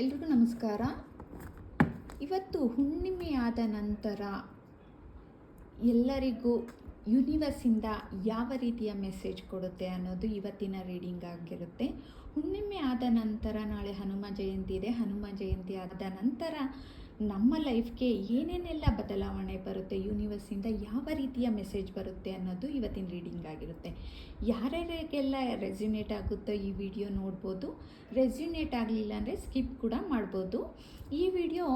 ಎಲ್ರಿಗೂ ನಮಸ್ಕಾರ. ಇವತ್ತು ಹುಣ್ಣಿಮೆ ಆದ ನಂತರ ಎಲ್ಲರಿಗೂ ಯೂನಿವರ್ಸಿಂದ ಯಾವ ರೀತಿಯ ಮೆಸೇಜ್ ಕೊಡುತ್ತೆ ಅನ್ನೋದು ಇವತ್ತಿನ ರೀಡಿಂಗ್ ಆಗಿರುತ್ತೆ. ಹುಣ್ಣಿಮೆ ಆದ ನಂತರ ನಾಳೆ ಹನುಮ ಜಯಂತಿ ಇದೆ. ಹನುಮ ಜಯಂತಿ ಆದ ನಂತರ ನಮ್ಮ ಲೈಫ್ಗೆ ಏನೇನೆಲ್ಲ ಬದಲಾವಣೆ ಬರುತ್ತೆ, ಯೂನಿವರ್ಸಿಂದ ಯಾವ ರೀತಿಯ ಮೆಸೇಜ್ ಬರುತ್ತೆ ಅನ್ನೋದು ಇವತ್ತಿನ ರೀಡಿಂಗ್ ಆಗಿರುತ್ತೆ. ಯಾರ್ಯಾರಿಗೆಲ್ಲ ರೆಸ್ಯುನೇಟ್ ಆಗುತ್ತೋ ಈ ವಿಡಿಯೋ ನೋಡ್ಬೋದು. ರೆಸ್ಯುನೇಟ್ ಆಗಲಿಲ್ಲ ಅಂದರೆ ಸ್ಕಿಪ್ ಕೂಡ ಮಾಡ್ಬೋದು. ಈ ವಿಡಿಯೋ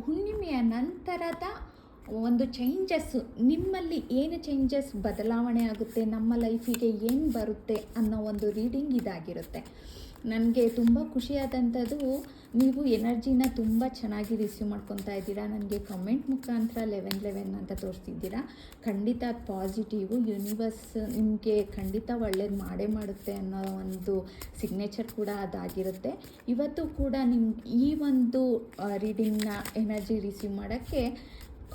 ಹುಣ್ಣಿಮೆಯ ನಂತರದ ಒಂದು ಚೇಂಜಸ್ಸು, ನಿಮ್ಮಲ್ಲಿ ಏನು ಚೇಂಜಸ್ ಬದಲಾವಣೆ ಆಗುತ್ತೆ, ನಮ್ಮ ಲೈಫಿಗೆ ಏನು ಬರುತ್ತೆ ಅನ್ನೋ ಒಂದು ರೀಡಿಂಗ್ ಇದಾಗಿರುತ್ತೆ. ನನಗೆ ತುಂಬ ಖುಷಿಯಾದಂಥದ್ದು, ನೀವು ಎನರ್ಜಿನ ತುಂಬ ಚೆನ್ನಾಗಿ ರಿಸೀವ್ ಮಾಡ್ಕೊತಾ ಇದ್ದೀರಾ. ನನಗೆ ಕಮೆಂಟ್ ಮುಖಾಂತರ 11 ಅಂತ ತೋರಿಸ್ತಿದ್ದೀರಾ. ಖಂಡಿತ ಅದು ಪಾಸಿಟಿವು. ಯೂನಿವರ್ಸ್ ನಿಮಗೆ ಖಂಡಿತ ಒಳ್ಳೇದು ಮಾಡೇ ಮಾಡುತ್ತೆ ಅನ್ನೋ ಒಂದು ಸಿಗ್ನೇಚರ್ ಕೂಡ ಅದಾಗಿರುತ್ತೆ. ಇವತ್ತು ಕೂಡ ನಿಮ್ಗೆ ಈ ಒಂದು ರೀಡಿಂಗ್ನ ಎನರ್ಜಿ ರಿಸೀವ್ ಮಾಡೋಕ್ಕೆ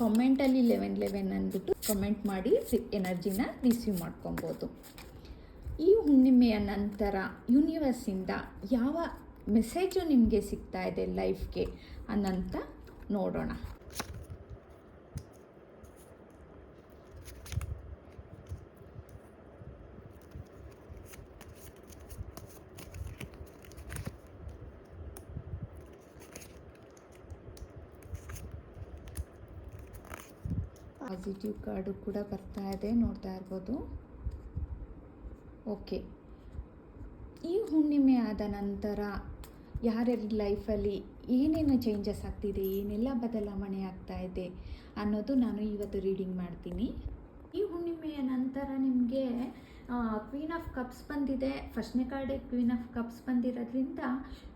ಕಾಮೆಂಟಲ್ಲಿ 11 ಅಂದ್ಬಿಟ್ಟು ಕಮೆಂಟ್ ಮಾಡಿ ಎನರ್ಜಿನ ರಿಸೀವ್ ಮಾಡ್ಕೊಬೋದು. ಈ ಹುಣ್ಣಿಮೆಯ ನಂತರ ಯೂನಿವರ್ಸಿಂದ ಯಾವ ಮೆಸೇಜು ನಿಮಗೆ ಸಿಗ್ತಾ ಇದೆ ಲೈಫ್ಗೆ ಅನ್ನಂತ ನೋಡೋಣ. ಪಾಸಿಟಿವ್ ಕಾರ್ಡು ಕೂಡ ಬರ್ತಾ ಇದೆ, ನೋಡ್ತಾ ಇರ್ಬೋದು. ಓಕೆ, ಈ ಹುಣ್ಣಿಮೆ ಆದ ನಂತರ ಯಾರ್ಯಾರ ಲೈಫಲ್ಲಿ ಏನೇನು ಚೇಂಜಸ್ ಆಗ್ತಿದೆ, ಏನೆಲ್ಲ ಬದಲಾವಣೆ ಆಗ್ತಾ ಇದೆ ಅನ್ನೋದು ನಾನು ಇವತ್ತು ರೀಡಿಂಗ್ ಮಾಡ್ತೀನಿ. ಈ ಹುಣ್ಣಿಮೆಯ ನಂತರ ನಿಮಗೆ ಕ್ವೀನ್ ಆಫ್ ಕಪ್ಸ್ ಬಂದಿದೆ. ಫಸ್ಟ್ನೇ ಕಾರ್ಡೆ ಕ್ವೀನ್ ಆಫ್ ಕಪ್ಸ್ ಬಂದಿರೋದ್ರಿಂದ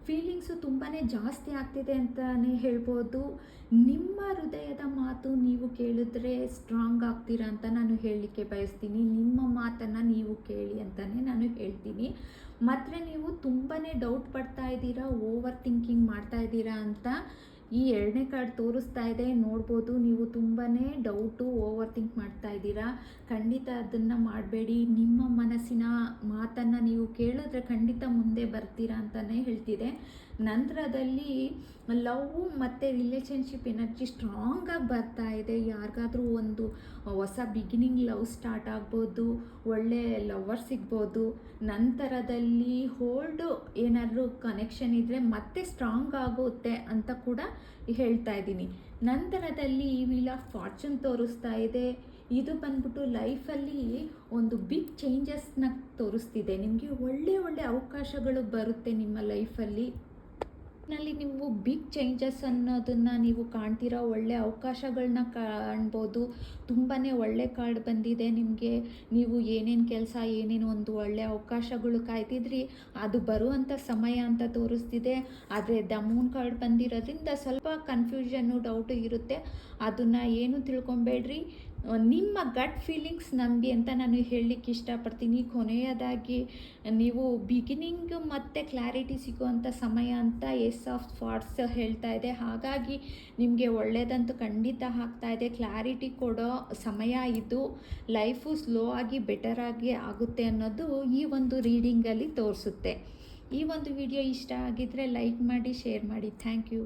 ಫೀಲಿಂಗ್ಸು ತುಂಬಾ ಜಾಸ್ತಿ ಆಗ್ತಿದೆ ಅಂತಲೇ ಹೇಳ್ಬೋದು. ನಿಮ್ಮ ಹೃದಯದ ಮಾತು ನೀವು ಕೇಳಿದ್ರೆ ಸ್ಟ್ರಾಂಗ್ ಆಗ್ತೀರಾ ಅಂತ ನಾನು ಹೇಳಲಿಕ್ಕೆ ಬಯಸ್ತೀನಿ. ನಿಮ್ಮ ಮಾತನ್ನು ನೀವು ಕೇಳಿ ಅಂತಲೇ ನಾನು ಹೇಳ್ತೀನಿ. ಮತ್ತು ನೀವು ತುಂಬಾ ಡೌಟ್ ಪಡ್ತಾ ಇದ್ದೀರಾ, ಓವರ್ ಥಿಂಕಿಂಗ್ ಮಾಡ್ತಾ ಇದ್ದೀರಾ ಅಂತ ಈ ಎರಡನೇ ಕಾರ್ಡ್ ತೋರಿಸ್ತಾ ಇದೆ. ನೋಡ್ಬೋದು, ನೀವು ತುಂಬಾ ಡೌಟು, ಓವರ್ ಥಿಂಕ್ ಮಾಡ್ತಾ ಇದ್ದೀರಾ. ಖಂಡಿತ ಅದನ್ನು ಮಾಡಬೇಡಿ. ನಿಮ್ಮ ಮನಸ್ಸಿನ ಮಾತನ್ನು ನೀವು ಕೇಳಿದ್ರೆ ಖಂಡಿತ ಮುಂದೆ ಬರ್ತೀರಾ ಅಂತಲೇ ಹೇಳ್ತಿದೆ. ನಂತರದಲ್ಲಿ ಲವ್ ಮತ್ತು ರಿಲೇಷನ್ಶಿಪ್ ಎನರ್ಜಿ ಸ್ಟ್ರಾಂಗಾಗಿ ಬರ್ತಾ ಇದೆ. ಯಾರಿಗಾದ್ರೂ ಒಂದು ಹೊಸ ಬಿಗಿನಿಂಗ್ ಲವ್ ಸ್ಟಾರ್ಟ್ ಆಗ್ಬೋದು, ಒಳ್ಳೆ ಲವರ್ ಸಿಗ್ಬೋದು. ನಂತರದಲ್ಲಿ ಹೋಲ್ಡ್ ಏನಾದರೂ ಕನೆಕ್ಷನ್ ಇದ್ದರೆ ಮತ್ತೆ ಸ್ಟ್ರಾಂಗ್ ಆಗುತ್ತೆ ಅಂತ ಕೂಡ ಹೇಳ್ತಾ ಇದ್ದೀನಿ. ನಂತರದಲ್ಲಿ ಈ ವೀಲ್ ಆಫ್ ಫಾರ್ಚೂನ್ ತೋರಿಸ್ತಾ ಇದೆ. ಇದು ಬಂದ್ಬಿಟ್ಟು ಲೈಫಲ್ಲಿ ಒಂದು ಬಿಗ್ ಚೇಂಜಸ್ನ ತೋರಿಸ್ತಿದೆ. ನಿಮಗೆ ಒಳ್ಳೆ ಅವಕಾಶಗಳು ಬರುತ್ತೆ ನಿಮ್ಮ ಲೈಫಲ್ಲಿ. ನೀವು ಬಿಗ್ ಚೇಂಜಸ್ ಅನ್ನೋದನ್ನು ನೀವು ಕಾಣ್ತೀರಾ. ಒಳ್ಳೆ ಅವಕಾಶಗಳನ್ನ ಕಾಣ್ಬೋದು. ತುಂಬಾ ಒಳ್ಳೆ ಕಾರ್ಡ್ ಬಂದಿದೆ ನಿಮಗೆ. ನೀವು ಏನೇನು ಕೆಲಸ, ಏನೇನು ಒಂದು ಒಳ್ಳೆ ಅವಕಾಶಗಳು ಕಾಯ್ತಿದ್ರಿ, ಅದು ಬರುವಂಥ ಸಮಯ ಅಂತ ತೋರಿಸ್ತಿದೆ. ಆದರೆ ದ ಮೂನ್ ಕಾರ್ಡ್ ಬಂದಿರೋದ್ರಿಂದ ಸ್ವಲ್ಪ ಕನ್ಫ್ಯೂಷನ್ನು, ಡೌಟು ಇರುತ್ತೆ. ಅದನ್ನು ಏನು ತಿಳ್ಕೊಬೇಡ್ರಿ. ನಿಮ್ಮ ಗಟ್ ಫೀಲಿಂಗ್ಸ್ ನಂಬಿ ಅಂತ ನಾನು ಹೇಳಲಿಕ್ಕೆ ಇಷ್ಟಪಡ್ತೀನಿ. ಕೊನೆಯದಾಗಿ ನೀವು ಬಿಗಿನಿಂಗ್ ಮತ್ತು ಕ್ಲಾರಿಟಿ ಸಿಗುವಂಥ ಸಮಯ ಅಂತ ಎಸ್ ಆಫ್ ಥಾಟ್ಸ್ ಹೇಳ್ತಾ ಇದೆ. ಹಾಗಾಗಿ ನಿಮಗೆ ಒಳ್ಳೆಯದಂತೂ ಖಂಡಿತ ಆಗ್ತಾ ಇದೆ. ಕ್ಲಾರಿಟಿ ಕೊಡೋ ಸಮಯ ಇದು. ಲೈಫು ಸ್ಲೋ ಆಗಿ ಬೆಟರಾಗಿ ಆಗುತ್ತೆ ಅನ್ನೋದು ಈ ಒಂದು ರೀಡಿಂಗಲ್ಲಿ ತೋರಿಸುತ್ತೆ. ಈ ಒಂದು ವಿಡಿಯೋ ಇಷ್ಟ ಆಗಿದ್ದರೆ ಲೈಕ್ ಮಾಡಿ, ಶೇರ್ ಮಾಡಿ. Thank you.